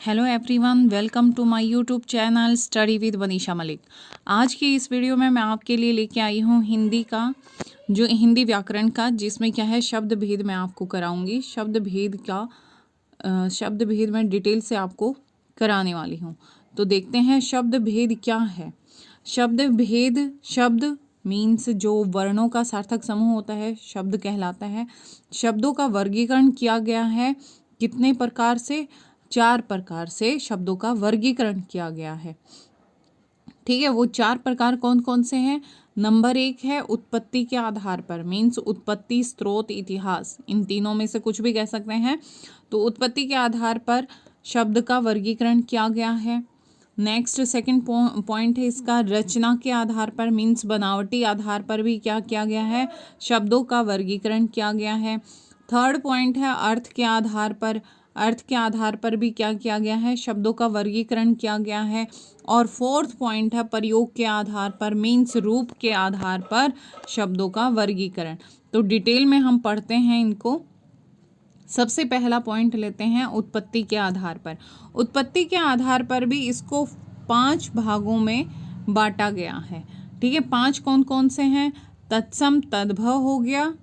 Hello everyone, welcome to my YouTube channel study with Vanisha Malik. आज की इस वीडियो में मैं आपके लिए लेके आई हूँ हिंदी व्याकरण का, जिसमें क्या है शब्द भेद मैं आपको कराऊंगी। शब्द भेद में डिटेल से आपको कराने वाली हूँ। तो देखते हैं शब्द भेद क्या है। शब्द भेद, शब्द मीन्स जो वर्णों का सार्थक समूह होता है शब्द कहलाता है। शब्दों का वर्गीकरण किया गया है कितने प्रकार से? 4 प्रकार से शब्दों का वर्गीकरण किया गया है। ठीक है, वो 4 प्रकार कौन कौन से हैं? नंबर 1 है उत्पत्ति के आधार पर, मीन्स उत्पत्ति, स्रोत, इतिहास, इन तीनों में से कुछ भी कह सकते हैं। तो उत्पत्ति के आधार पर शब्द का वर्गीकरण किया गया है। नेक्स्ट सेकंड पॉइंट है इसका रचना के आधार पर, मीन्स बनावटी आधार पर भी क्या किया गया है? शब्दों का वर्गीकरण किया गया है। थर्ड पॉइंट है अर्थ के आधार पर, अर्थ के आधार पर भी क्या किया गया है? शब्दों का वर्गीकरण किया गया है। और फोर्थ पॉइंट है प्रयोग के आधार पर, मीन्स रूप के आधार पर शब्दों का वर्गीकरण। तो डिटेल में हम पढ़ते हैं इनको। सबसे पहला पॉइंट लेते हैं उत्पत्ति के आधार पर। उत्पत्ति के आधार पर भी इसको 5 भागों में बांटा गया है। ठीक है, 5 कौन कौन से हैं? तत्सम, तद्भव हो गया,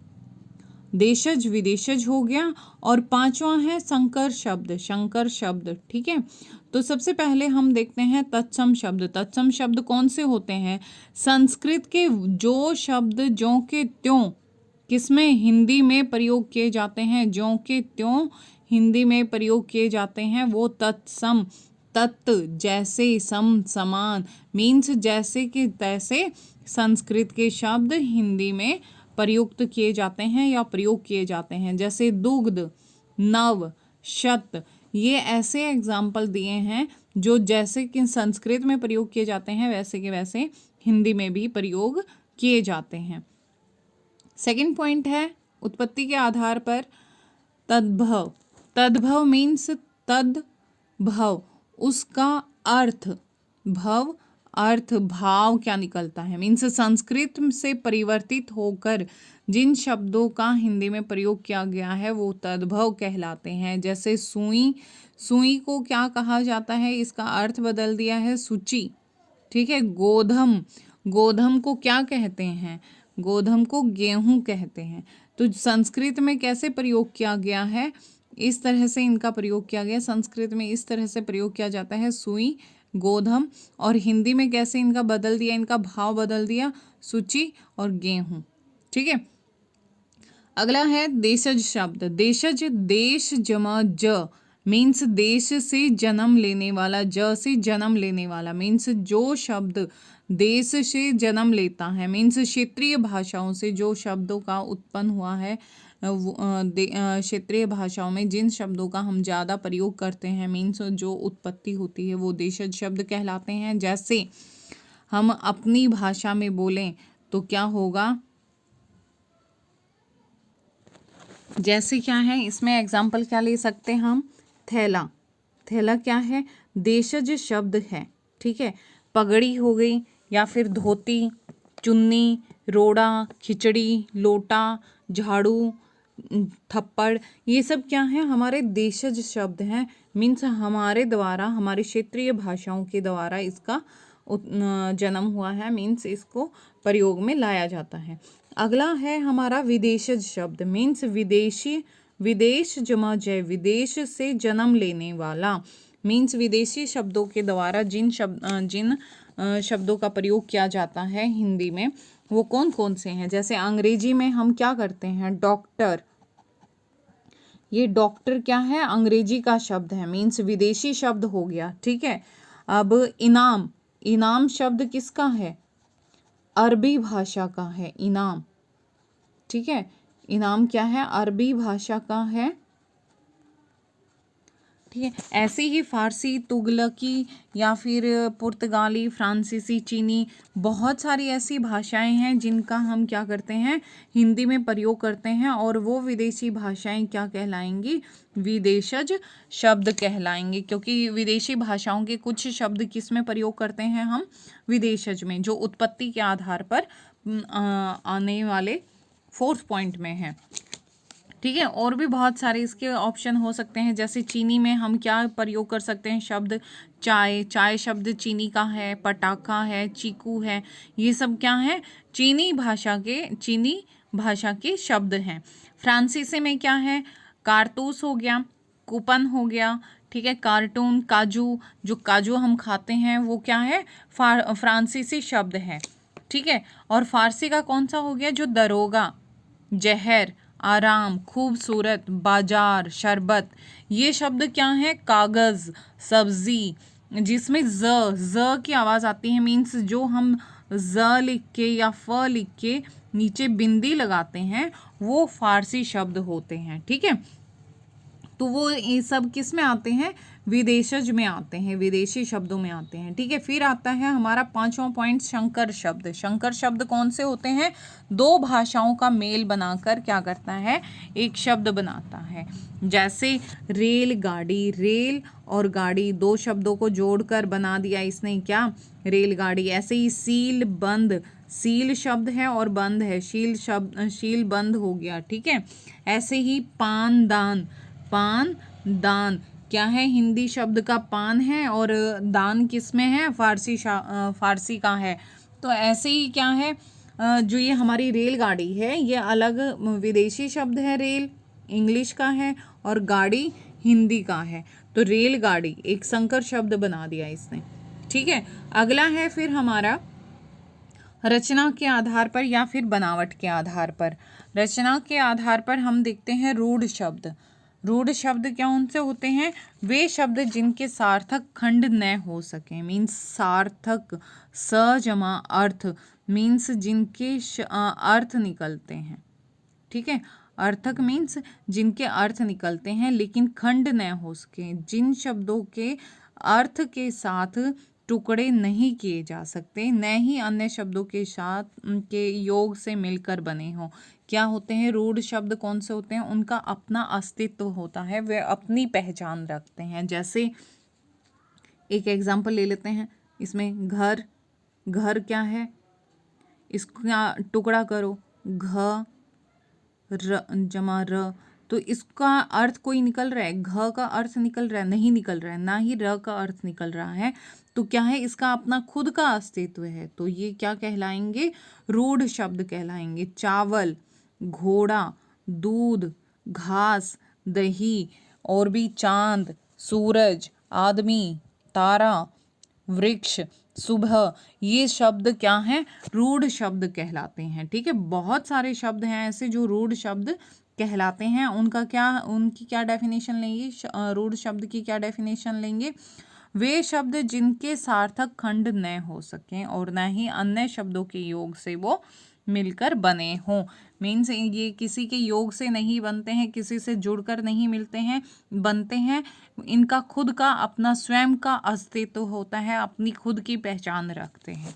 देशज, विदेशज हो गया, और 5वां है संकर शब्द, शंकर शब्द। ठीक है, तो सबसे पहले हम देखते हैं तत्सम शब्द। तत्सम शब्द कौन से होते हैं? संस्कृत के जो शब्द ज्यों के त्यों किसमें? हिंदी में प्रयोग किए जाते हैं, ज्यों के त्यों हिंदी में प्रयोग किए जाते हैं, वो तत्सम। तत् जैसे, सम समान, मीन्स जैसे कि तैसे संस्कृत के शब्द हिंदी में प्रयुक्त किए जाते हैं या प्रयोग किए जाते हैं। जैसे दुग्ध, नव, शत, ये ऐसे एग्जाम्पल दिए हैं जो जैसे कि संस्कृत में प्रयोग किए जाते हैं वैसे के वैसे हिंदी में भी प्रयोग किए जाते हैं। सेकंड पॉइंट है उत्पत्ति के आधार पर तद्भव। तद्भव मीन्स तद्भव, उसका अर्थ, भव अर्थ, भाव क्या निकलता है, मीन्स संस्कृत से परिवर्तित होकर जिन शब्दों का हिंदी में प्रयोग किया गया है वो तद्भव कहलाते हैं। जैसे सुई, सुई को क्या कहा जाता है? इसका अर्थ बदल दिया है सूची। ठीक है, गोधम, गोधम को क्या कहते हैं? गोधम को गेहूं कहते हैं। तो संस्कृत में कैसे प्रयोग किया गया है? इस तरह से इनका प्रयोग किया गया। संस्कृत में इस तरह से प्रयोग किया जाता है सुई, गोधम, और हिंदी में कैसे इनका बदल दिया, इनका भाव बदल दिया, सूची और गेहूं। ठीक है, अगला है देशज शब्द। देशज, देश जमा ज, मीन्स देश से जन्म लेने वाला, ज से जन्म लेने वाला, मीन्स जो शब्द देश से जन्म लेता है, मीन्स क्षेत्रीय भाषाओं से जो शब्दों का उत्पन्न हुआ है, क्षेत्रीय भाषाओं में जिन शब्दों का हम ज़्यादा प्रयोग करते हैं, मीन्स जो उत्पत्ति होती है वो देशज शब्द कहलाते हैं। जैसे हम अपनी भाषा में बोलें तो क्या होगा? जैसे क्या है इसमें एग्जाम्पल क्या ले सकते हैं हम? थैला, थैला क्या है? देशज शब्द है। ठीक है, पगड़ी हो गई, या फिर धोती, चुन्नी, रोड़ा, खिचड़ी, लोटा, झाड़ू, थप्पड़, ये सब क्या है? हमारे देशज शब्द हैं, मीन्स हमारे द्वारा, हमारे क्षेत्रीय भाषाओं के द्वारा इसका जन्म हुआ है, मीन्स इसको प्रयोग में लाया जाता है। अगला है हमारा विदेशज शब्द, मीन्स विदेशी, विदेश जमा जय, विदेश से जन्म लेने वाला, मीन्स विदेशी शब्दों के द्वारा जिन शब्दों का प्रयोग किया जाता है हिंदी में वो कौन कौन से हैं? जैसे अंग्रेजी में हम क्या करते हैं? डॉक्टर, ये डॉक्टर क्या है? अंग्रेजी का शब्द है, मीन्स विदेशी शब्द हो गया। ठीक है, अब इनाम, इनाम शब्द किसका है? अरबी भाषा का है इनाम। ठीक है, इनाम क्या है? अरबी भाषा का है। ठीक है, ऐसे ही फारसी, तुगलकी, या फिर पुर्तगाली, फ्रांसीसी, चीनी, बहुत सारी ऐसी भाषाएं हैं जिनका हम क्या करते हैं? हिंदी में प्रयोग करते हैं, और वो विदेशी भाषाएं क्या कहलाएंगी? विदेशज शब्द कहलाएंगे, क्योंकि विदेशी भाषाओं के कुछ शब्द किस में प्रयोग करते हैं हम? विदेशज में, जो उत्पत्ति के आधार पर आने वाले 4th पॉइंट में है। ठीक है। और भी बहुत सारे इसके ऑप्शन हो सकते हैं, जैसे चीनी में हम क्या प्रयोग कर सकते हैं शब्द चाय, चाय शब्द चीनी का है, पटाखा है, चीकू है, ये सब क्या है, चीनी भाषा के शब्द हैं। फ्रांसीसी में क्या है, कारतूस हो गया, कूपन हो गया, ठीक है, कार्टून, काजू, जो काजू हम खाते हैं वो क्या है, फ्रांसीसी शब्द है, ठीक है। और फारसी का कौन सा हो गया, जो दरोगा, जहर, आराम, खूबसूरत, बाजार, शरबत, ये शब्द क्या है, कागज, सब्जी, जिसमें ज की आवाज़ आती है, मीन्स जो हम ज लिख के या फ लिख के नीचे बिंदी लगाते हैं वो फारसी शब्द होते हैं, ठीक है। तो वो ये सब किस में आते हैं, विदेशज में आते हैं, विदेशी शब्दों में आते हैं, ठीक है। फिर आता है हमारा 5वां पॉइंट, शंकर शब्द। शंकर शब्द कौन से होते हैं, दो भाषाओं का मेल बनाकर क्या करता है, एक शब्द बनाता है। जैसे रेलगाड़ी, रेल और गाड़ी दो शब्दों को जोड़कर बना दिया इसने क्या, रेलगाड़ी। ऐसे ही सील बंद, सील शब्द है और बंद है, शील बंद हो गया, ठीक है। ऐसे ही पान दान, पान दान क्या है, हिंदी शब्द का पान है और दान किस में है, फारसी का है। तो ऐसे ही क्या है, जो ये हमारी रेलगाड़ी है ये अलग विदेशी शब्द है, रेल इंग्लिश का है और गाड़ी हिंदी का है। तो रेलगाड़ी एक संकर शब्द बना दिया इसने, ठीक है। अगला है फिर हमारा रचना के आधार पर या फिर बनावट के आधार पर। रचना के आधार पर हम देखते हैं रूढ़ शब्द। रूढ़ शब्द क्या उनसे होते हैं, वे शब्द जिनके सार्थक खंड न हो सके, मीन्स सार्थक, स जमा अर्थ, मीन्स जिनके अर्थ निकलते हैं, ठीक है। अर्थक मीन्स जिनके अर्थ निकलते हैं लेकिन खंड न हो सके, जिन शब्दों के अर्थ के साथ टुकड़े नहीं किए जा सकते, न ही अन्य शब्दों के साथ के योग से मिलकर बने हों। क्या होते हैं रूढ़ शब्द, कौन से होते हैं, उनका अपना अस्तित्व होता है, वे अपनी पहचान रखते हैं। जैसे एक एग्जाम्पल ले लेते हैं, इसमें घर, घर क्या है, इसका टुकड़ा करो, घ र जमा र, तो इसका अर्थ कोई निकल रहा है, घ का अर्थ निकल रहा है, नहीं निकल रहा है, ना ही र का अर्थ निकल रहा है। तो क्या है, इसका अपना खुद का अस्तित्व है, तो ये क्या कहलाएंगे, रूढ़ शब्द कहलाएंगे। चावल, घोड़ा, दूध, घास, दही, और भी चांद, सूरज, आदमी, तारा, वृक्ष, सुबह, ये शब्द क्या हैं, रूढ़ शब्द कहलाते हैं, ठीक है। बहुत सारे शब्द हैं ऐसे जो रूढ़ शब्द कहलाते हैं। उनकी क्या डेफिनेशन लेंगे, रूढ़ शब्द की क्या डेफिनेशन लेंगे, वे शब्द जिनके सार्थक खंड न हो सकें और न ही अन्य शब्दों के योग से वो मिलकर बने हों। मीन्स ये किसी के योग से नहीं बनते हैं, किसी से जुड़कर नहीं मिलते हैं, बनते हैं, इनका खुद का अपना स्वयं का अस्तित्व होता है, अपनी खुद की पहचान रखते हैं।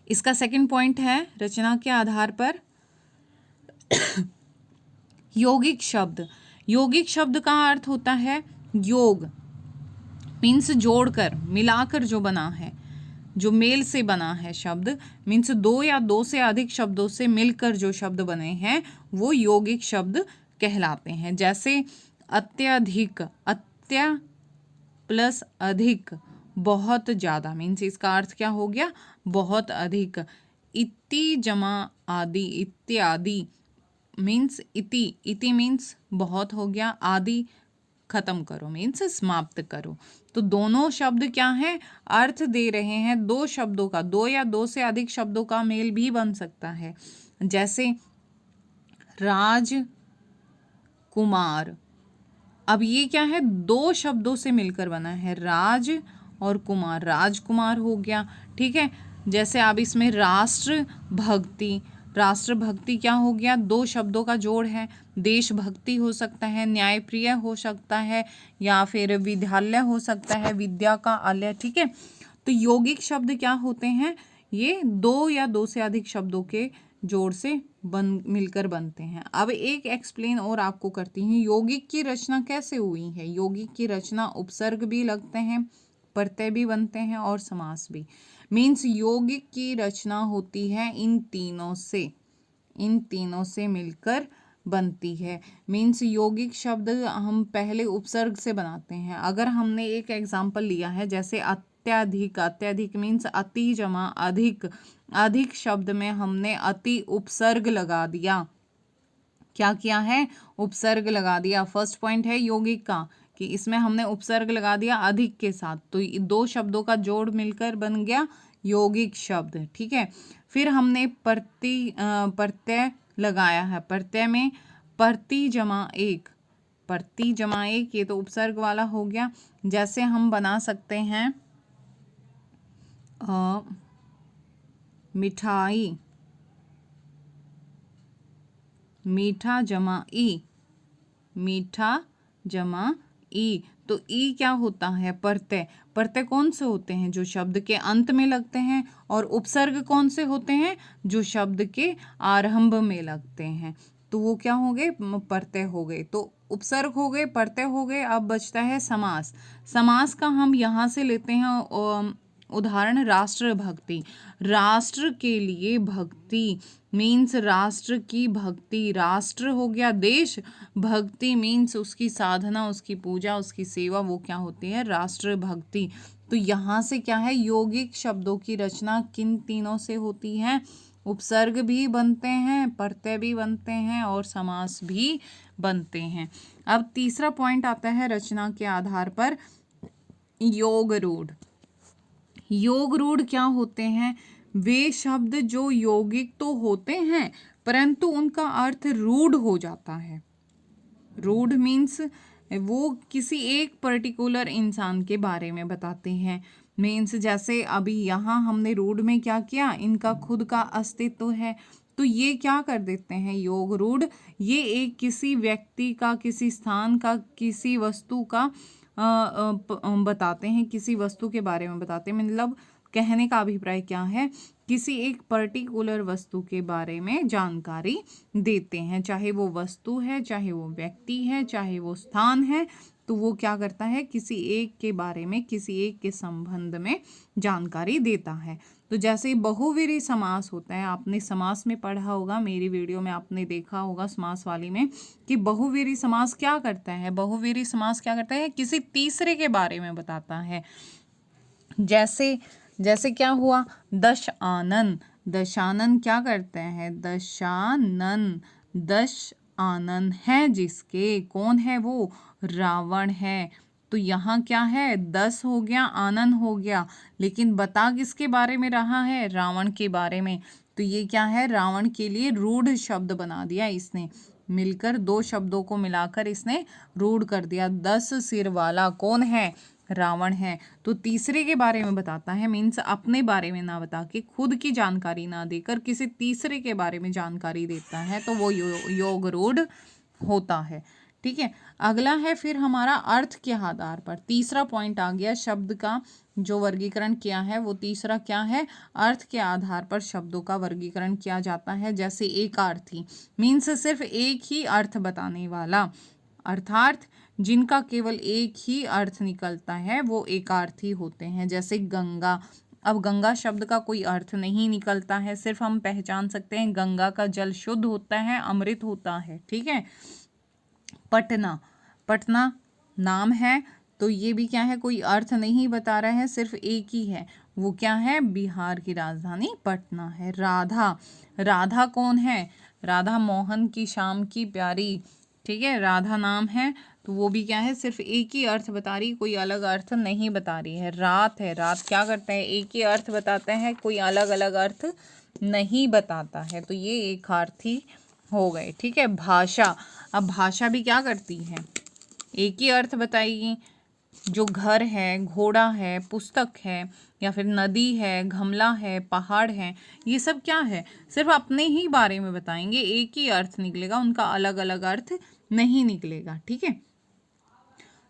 इसका सेकंड पॉइंट है रचना के आधार पर यौगिक शब्द। यौगिक शब्द का अर्थ होता है योग, मीन्स जोड़कर, मिलाकर जो बना है, जो मेल से बना है शब्द, मीन्स दो या दो से अधिक शब्दों से मिलकर जो शब्द बने हैं वो यौगिक शब्द कहलाते हैं। जैसे अत्यधिक, अत्य प्लस अधिक, बहुत ज़्यादा, मीन्स इसका अर्थ क्या हो गया, बहुत अधिक। इति जमा आदि, इत्यादि, मीन्स इति मीन्स बहुत हो गया, आदि खत्म करो, मीन्स समाप्त करो। तो दोनों शब्द क्या हैं, अर्थ दे रहे हैं दो शब्दों का, दो या दो से अधिक शब्दों का मेल भी बन सकता है। जैसे राजकुमार, अब ये क्या है, दो शब्दों से मिलकर बना है, राज और कुमार, राजकुमार हो गया, ठीक है। जैसे अब इसमें राष्ट्रभक्ति, राष्ट्रभक्ति क्या हो गया, दो शब्दों का जोड़ है, देशभक्ति हो सकता है, न्यायप्रिय हो सकता है, या फिर विद्यालय हो सकता है, विद्या का आलय, ठीक है। तो यौगिक शब्द क्या होते हैं, ये दो या दो से अधिक शब्दों के जोड़ से मिलकर बनते हैं। अब एक एक्सप्लेन और आपको करती हूँ, यौगिक की रचना कैसे हुई है। यौगिक की रचना उपसर्ग भी लगते हैं, प्रत्यय भी बनते हैं और समास भी। मीन्स यौगिक की रचना होती है इन तीनों से मिलकर बनती है। मीन्स यौगिक शब्द हम पहले उपसर्ग से बनाते हैं। अगर हमने एक एग्जाम्पल लिया है जैसे अत्यधिक, अत्यधिक मीन्स अति जमा अधिक, अधिक शब्द में हमने अति उपसर्ग लगा दिया। क्या किया है? उपसर्ग लगा दिया। फर्स्ट पॉइंट है यौगिक का कि इसमें हमने उपसर्ग लगा दिया अधिक के साथ, तो ये दो शब्दों का जोड़ मिलकर बन गया यौगिक शब्द। ठीक है, फिर हमने प्रत्यय लगाया है। प्रत्यय में प्रति जमा एक, प्रति जमा एक, ये तो उपसर्ग वाला हो गया। जैसे हम बना सकते हैं मिठाई, मीठा जमा ई, मीठा जमा ई। तो ई क्या होता है? प्रत्यय। प्रत्यय कौन से होते हैं? जो शब्द के अंत में लगते हैं। और उपसर्ग कौन से होते हैं? जो शब्द के आरंभ में लगते हैं। तो वो क्या हो गए? प्रत्यय हो गए। तो उपसर्ग हो गए, प्रत्यय हो गए। अब बचता है समास। समास का हम यहाँ से लेते हैं उदाहरण राष्ट्र भक्ति। राष्ट्र के लिए भक्ति मीन्स राष्ट्र की भक्ति। राष्ट्र हो गया देश, भक्ति मीन्स उसकी साधना, उसकी पूजा, उसकी सेवा, वो क्या होती है? राष्ट्र भक्ति। तो यहाँ से क्या है? यौगिक शब्दों की रचना किन तीनों से होती है? उपसर्ग भी बनते हैं, प्रत्यय भी बनते हैं और समास भी बनते हैं। अब तीसरा पॉइंट आता है रचना के आधार पर योग रूढ़। योग रूढ़ क्या होते हैं? वे शब्द जो यौगिक तो होते हैं परंतु उनका अर्थ रूढ़ हो जाता है। रूढ़ मीन्स वो किसी एक पर्टिकुलर इंसान के बारे में बताते हैं। मीन्स जैसे अभी यहाँ हमने रूढ़ में क्या किया? इनका खुद का अस्तित्व है, तो ये क्या कर देते हैं? योग रूढ़ ये एक किसी व्यक्ति का, किसी स्थान का, किसी वस्तु का बताते हैं, किसी वस्तु के बारे में बताते हैं। मतलब कहने का अभिप्राय क्या है? किसी एक पर्टिकुलर वस्तु के बारे में जानकारी देते हैं, चाहे वो वस्तु है, चाहे वो व्यक्ति है, चाहे वो स्थान है। तो वो क्या करता है? किसी एक के बारे में, किसी एक के संबंध में जानकारी देता है। तो जैसे बहुव्रीहि समास होता है, आपने समास में पढ़ा होगा, मेरी वीडियो में आपने देखा होगा समास वाली में, कि बहुव्रीहि समास क्या करता है? बहुव्रीहि समास क्या करता है? किसी तीसरे के बारे में बताता है। जैसे क्या हुआ? दशानन। दशानन क्या करते हैं? दशानन, दश आनन है जिसके, कौन है वो? रावण है। तो यहाँ क्या है? 10 हो गया, आनन हो गया, लेकिन बता किसके बारे में रहा है? रावण के बारे में। तो ये क्या है? रावण के लिए रूढ़ शब्द बना दिया इसने, मिलकर दो शब्दों को मिलाकर इसने रूढ़ कर दिया। 10 सिर वाला कौन है? रावण है। तो तीसरे के बारे में बताता है, मीन्स अपने बारे में ना बता के, खुद की जानकारी ना देकर किसी तीसरे के बारे में जानकारी देता है, तो वो योग रूढ़ होता है। ठीक है, अगला है फिर हमारा अर्थ के आधार पर। तीसरा पॉइंट आ गया शब्द का जो वर्गीकरण किया है, वो तीसरा क्या है? अर्थ के आधार पर शब्दों का वर्गीकरण किया जाता है। जैसे एकार्थी मीन्स सिर्फ एक ही अर्थ बताने वाला, अर्थात जिनका केवल एक ही अर्थ निकलता है वो एकार्थी होते हैं। जैसे गंगा। अब गंगा शब्द का कोई अर्थ नहीं निकलता है, सिर्फ हम पहचान सकते हैं गंगा का जल शुद्ध होता है, अमृत होता है। ठीक है। पटना, पटना नाम है, तो ये भी क्या है? कोई अर्थ नहीं बता रहा है, सिर्फ एक ही है। वो क्या है? बिहार की राजधानी पटना है। राधा, राधा कौन है? राधा मोहन की शाम की प्यारी। ठीक है, राधा नाम है, तो वो भी क्या है? सिर्फ एक ही अर्थ बता रही, कोई अलग अर्थ नहीं बता रही है। रात है, रात क्या करता है? एक ही अर्थ बताता है, कोई अलग अलग अर्थ नहीं बताता है, तो ये एक अर्थी हो गए। ठीक है। भाषा, अब भाषा भी क्या करती है? एक ही अर्थ बताएगी। जो घर है, घोड़ा है, पुस्तक है, या फिर नदी है, गमला है, पहाड़ है, ये सब क्या है? सिर्फ अपने ही बारे में बताएंगे, एक ही अर्थ निकलेगा, उनका अलग अलग अर्थ नहीं निकलेगा। ठीक है।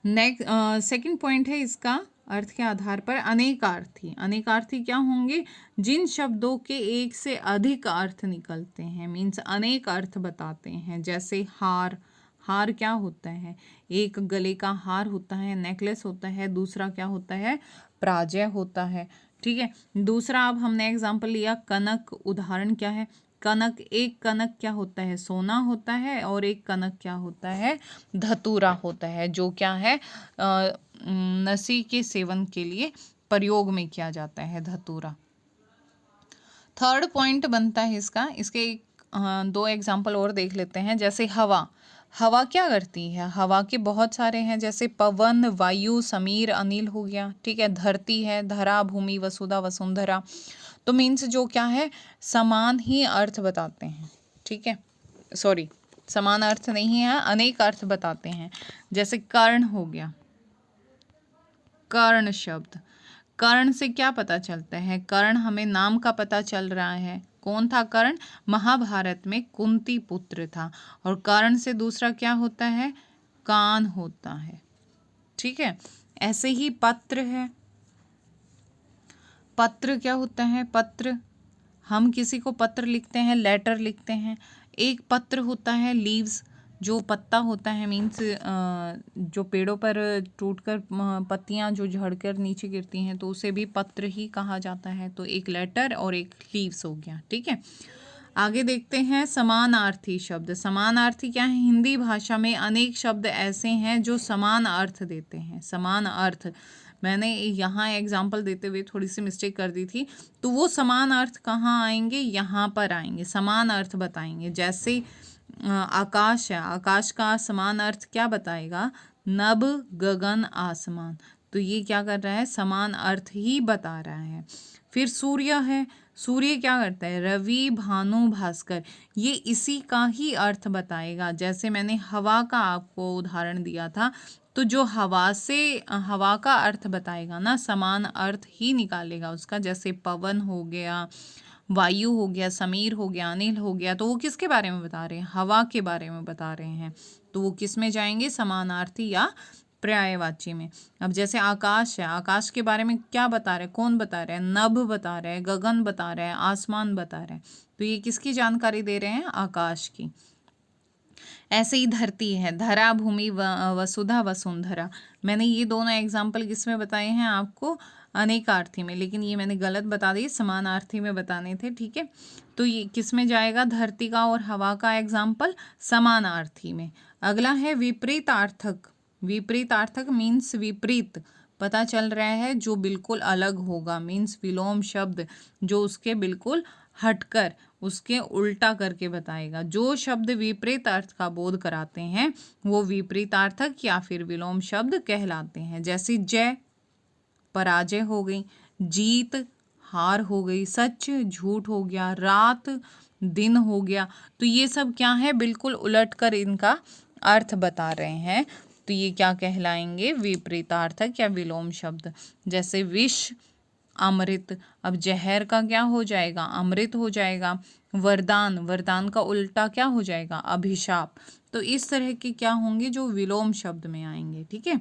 नेक्स्ट सेकंड पॉइंट है इसका, अर्थ के आधार पर अनेकार्थी। अनेकार्थी क्या होंगे? जिन शब्दों के एक से अधिक अर्थ निकलते हैं, मीन्स अनेक अर्थ बताते हैं। जैसे हार, हार क्या होता है? एक गले का हार होता है, नेकलेस होता है। दूसरा क्या होता है? प्राजय होता है। ठीक है। दूसरा अब हमने एग्जाम्पल लिया कनक, उदाहरण क्या है? कनक, एक कनक क्या होता है, सोना होता है, और एक कनक क्या होता है, धतूरा होता है, जो क्या है नसी के सेवन के लिए प्रयोग में किया जाता है, धतूरा। थर्ड पॉइंट बनता है इसका, इसके दो एग्जाम्पल और देख लेते हैं। जैसे हवा, हवा क्या करती है, हवा के बहुत सारे हैं, जैसे पवन, वायु, समीर, अनिल हो गया, ठीक है। धरती है, धरा, भूमि, वसुधा, वसुंधरा। तो मीन्स जो क्या है समान ही अर्थ बताते हैं, ठीक है, सॉरी समान अर्थ नहीं है, अनेक अर्थ बताते हैं। जैसे कर्ण हो गया, कर्ण शब्द, कर्ण से क्या पता चलता है, कर्ण हमें नाम का पता चल रहा है। कौन था कर्ण, महाभारत में कुंती पुत्र था। और कर्ण से दूसरा क्या होता है, कान होता है, ठीक है। ऐसे ही पत्र है, पत्र क्या होता है, पत्र हम किसी को पत्र लिखते हैं, लेटर लिखते हैं। एक पत्र होता है लीव्स, जो पत्ता होता है, मीन्स जो पेड़ों पर टूटकर पत्तियां जो झड़कर नीचे गिरती हैं, तो उसे भी पत्र ही कहा जाता है। तो एक लेटर और एक लीव्स हो गया, ठीक है। आगे देखते हैं समानार्थी शब्द। समानार्थी क्या है, हिंदी भाषा में अनेक शब्द ऐसे हैं जो समान अर्थ देते हैं, समान अर्थ। मैंने यहाँ एग्जाम्पल देते हुए थोड़ी सी मिस्टेक कर दी थी, तो वो समान अर्थ कहाँ आएंगे, यहाँ पर आएंगे, समान अर्थ बताएंगे। जैसे आकाश है, आकाश का समान अर्थ क्या बताएगा, नभ, गगन, आसमान। तो ये क्या कर रहा है, समान अर्थ ही बता रहा है। फिर सूर्य है, सूर्य क्या करता है, रवि, भानु, भास्कर, ये इसी का ही अर्थ बताएगा। जैसे मैंने हवा का आपको उदाहरण दिया था, तो जो हवा से हवा का अर्थ बताएगा ना, समान अर्थ ही निकालेगा उसका। जैसे पवन हो गया, वायु हो गया, समीर हो गया, अनिल हो गया, तो वो किसके बारे में बता रहे हैं, हवा के बारे में बता रहे हैं। तो वो किस में जाएंगे, समानार्थी या पर्यायवाची में। अब जैसे आकाश है, आकाश के बारे में क्या बता रहे हैं, कौन बता रहे हैं, नभ बता रहे हैं, गगन बता रहे हैं, आसमान बता रहे हैं। तो ये किसकी जानकारी दे रहे हैं, आकाश की। ऐसे ही धरती है, धरा, भूमि, वसुधा, वसुंधरा। मैंने ये दोनों एग्जाम्पल किसमें बताए हैं आपको, अनेकार्थी में, लेकिन ये मैंने गलत बता दी, समानार्थी में बताने थे, ठीक है। तो ये किस में जाएगा, धरती का और हवा का एग्जाम्पल समानार्थी में। अगला है विपरीतार्थक। विपरीतार्थक मीन्स विपरीत पता चल रहा है, जो बिल्कुल अलग होगा, मीन्स विलोम शब्द, जो उसके बिल्कुल हटकर उसके उल्टा करके बताएगा। जो शब्द विपरीत अर्थ का बोध कराते हैं वो विपरीतार्थक या फिर विलोम शब्द कहलाते हैं। जैसे जय, पराजय हो गई, जीत, हार हो गई, सच, झूठ हो गया, रात, दिन हो गया। तो ये सब क्या है, बिल्कुल उलट कर इनका अर्थ बता रहे हैं। तो ये क्या कहलाएंगे, विपरीतार्थक या विलोम शब्द। जैसे विष, अमृत, अब जहर का क्या हो जाएगा, अमृत हो जाएगा। वरदान, वरदान का उल्टा क्या हो जाएगा, अभिशाप। तो इस तरह के क्या होंगे जो विलोम शब्द में आएंगे, ठीक है।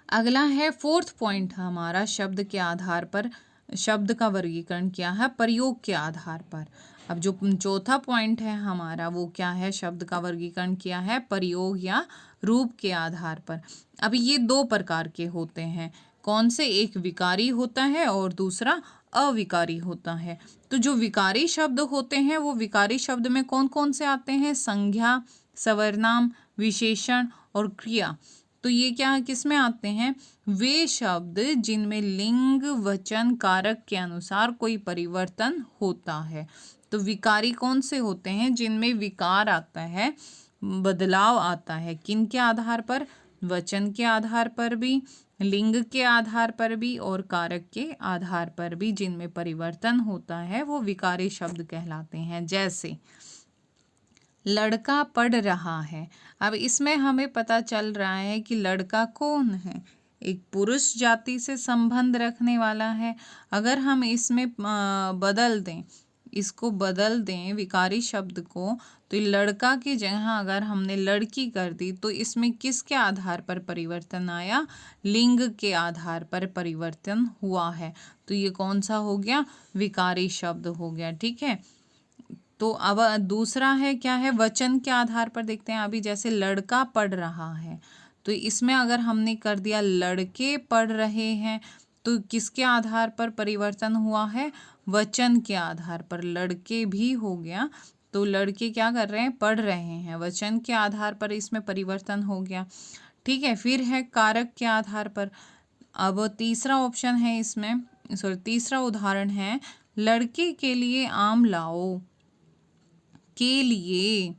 अगला है फोर्थ पॉइंट हमारा, शब्द के आधार पर शब्द का वर्गीकरण किया है, प्रयोग के आधार पर। अब जो चौथा पॉइंट है हमारा वो क्या है, शब्द का वर्गीकरण किया है प्रयोग या रूप के आधार पर। अब ये दो प्रकार के होते हैं, कौन से, एक विकारी होता है और दूसरा अविकारी होता है। तो जो विकारी शब्द होते हैं वो विकारी शब्द में कौन कौन से आते हैं, संज्ञा, सर्वनाम, विशेषण और क्रिया। तो ये क्या किस में आते हैं, वे शब्द जिनमें लिंग, वचन, कारक के अनुसार कोई परिवर्तन होता है। तो विकारी कौन से होते हैं, जिनमें विकार आता है, बदलाव आता है, किन के आधार पर, वचन के आधार पर भी, लिंग के आधार पर भी और कारक के आधार पर भी, जिनमें परिवर्तन होता है वो विकारी शब्द कहलाते हैं। जैसे लड़का पढ़ रहा है, अब इसमें हमें पता चल रहा है कि लड़का कौन है, एक पुरुष जाति से संबंध रखने वाला है। अगर हम इसमें बदल दें, इसको बदल दें विकारी शब्द को, तो लड़का की जगह अगर हमने लड़की कर दी, तो इसमें किसके आधार पर परिवर्तन आया, लिंग के आधार पर परिवर्तन हुआ है। तो ये कौन सा हो गया, विकारी शब्द हो गया, ठीक है। तो अब दूसरा है क्या है, वचन के आधार पर देखते हैं। अभी जैसे लड़का पढ़ रहा है, तो इसमें अगर हमने कर दिया लड़के पढ़ रहे हैं, तो किसके आधार पर परिवर्तन हुआ है? वचन के आधार पर। लड़के भी हो गया, तो लड़के क्या कर रहे हैं? पढ़ रहे हैं। वचन के आधार पर इसमें परिवर्तन हो गया। ठीक है, फिर है कारक के आधार पर। अब तीसरा ऑप्शन है इसमें, सॉरी तीसरा उदाहरण है, लड़के के लिए आम लाओ। के लिए,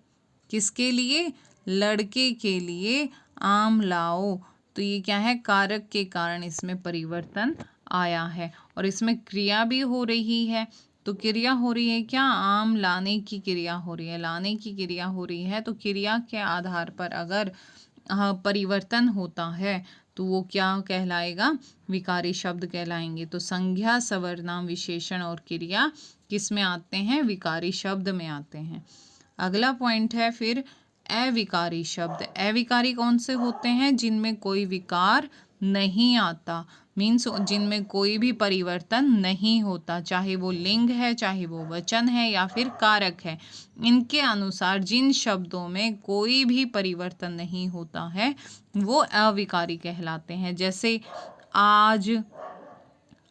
किसके लिए? लड़के के लिए आम लाओ। तो ये क्या है? कारक के कारण इसमें परिवर्तन आया है। और इसमें क्रिया भी हो रही है। तो क्रिया हो रही है क्या? आम लाने की क्रिया हो रही है। लाने की क्रिया हो रही है, तो क्रिया के आधार पर अगर परिवर्तन होता है तो वो क्या कहलाएगा? विकारी शब्द कहलाएंगे। तो संज्ञा, सवर्नाम, विशेषण और क्रिया किस में आते हैं? विकारी शब्द में आते हैं। अगला पॉइंट है फिर अविकारी शब्द। अविकारी कौन से होते हैं? जिनमें कोई विकार नहीं आता, मीन्स जिनमें कोई भी परिवर्तन नहीं होता, चाहे वो लिंग है, चाहे वो वचन है या फिर कारक है। इनके अनुसार जिन शब्दों में कोई भी परिवर्तन नहीं होता है वो अविकारी कहलाते हैं। जैसे आज,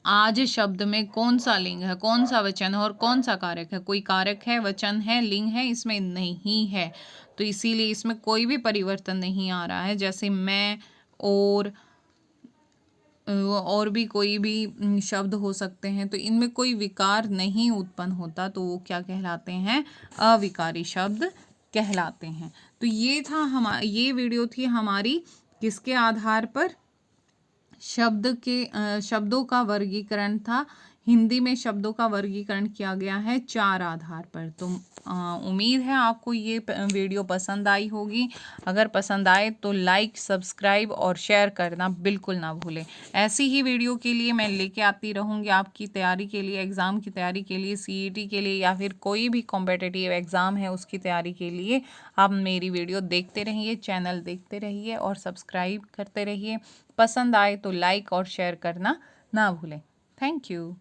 आज शब्द में कौन सा लिंग है, कौन सा वचन है और कौन सा कारक है? कोई कारक है, वचन है, लिंग है? इसमें नहीं है, तो इसीलिए इसमें कोई भी परिवर्तन नहीं आ रहा है। जैसे मैं, और भी कोई भी शब्द हो सकते हैं, तो इनमें कोई विकार नहीं उत्पन्न होता, तो वो क्या कहलाते हैं? अविकारी शब्द कहलाते हैं। तो ये था ये वीडियो थी हमारी किसके आधार पर? शब्दों का वर्गीकरण था। हिंदी में शब्दों का वर्गीकरण किया गया है 4 आधार पर। तो उम्मीद है आपको ये वीडियो पसंद आई होगी। अगर पसंद आए तो लाइक, सब्सक्राइब और शेयर करना बिल्कुल ना भूलें। ऐसी ही वीडियो के लिए मैं लेके आती रहूँगी आपकी तैयारी के लिए, एग्ज़ाम की तैयारी के लिए, CET के लिए या फिर कोई भी कॉम्पिटिटिव एग्ज़ाम है उसकी तैयारी के लिए। आप मेरी वीडियो देखते रहिए, चैनल देखते रहिए और सब्सक्राइब करते रहिए। पसंद आए तो लाइक और शेयर करना ना भूलें। Thank you.